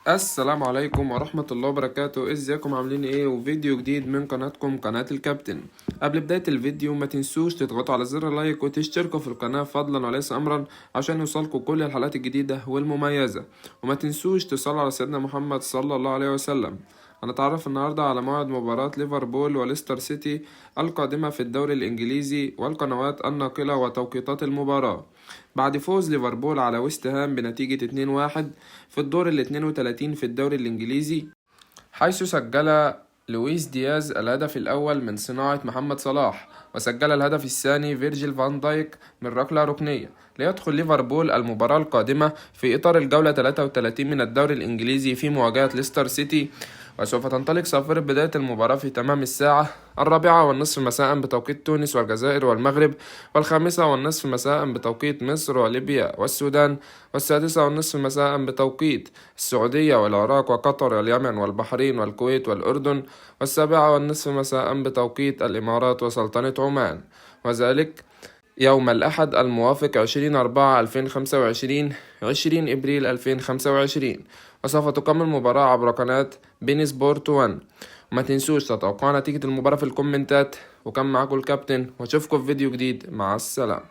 السلام عليكم ورحمة الله وبركاته. ازيكم عاملين ايه؟ وفيديو جديد من قناتكم قناة الكابتن. قبل بداية الفيديو ما تنسوش تضغطوا على زر اللايك وتشتركوا في القناة فضلا وليس امرا عشان يوصلكوا كل الحلقات الجديدة والمميزة، وما تنسوش تصلوا على سيدنا محمد صلى الله عليه وسلم. هنتعرف النهاردة على موعد مباراة ليفربول وليستر سيتي القادمة في الدوري الإنجليزي والقنوات الناقلة وتوقيتات المباراة. بعد فوز ليفربول على ويست هام بنتيجة 2-1 في الدور ال 32 في الدوري الإنجليزي، حيث سجل لويس دياز الهدف الأول من صناعة محمد صلاح، وسجل الهدف الثاني فيرجيل فان دايك من ركلة ركنية، ليدخل ليفربول المباراة القادمة في إطار الجولة 33 من الدوري الإنجليزي في مواجهة ليستر سيتي. وسوف تنطلق صافرة بداية المباراة في تمام الساعة 4:30 مساء بتوقيت تونس والجزائر والمغرب، 5:30 مساء بتوقيت مصر وليبيا والسودان، 6:30 مساء بتوقيت السعودية والعراق وقطر واليمن والبحرين والكويت والأردن، 7:30 مساء بتوقيت الإمارات وسلطنة عمان، وذلك يوم الأحد الموافق 20/4/2025 20 إبريل 2025. وسوف تقام المباراة عبر قناة بين سبورت 1. وما تنسوش تتوقعوا نتيجة المباراة في الكومنتات. وكان معاكم الكابتن، واشوفكم في فيديو جديد. مع السلامة.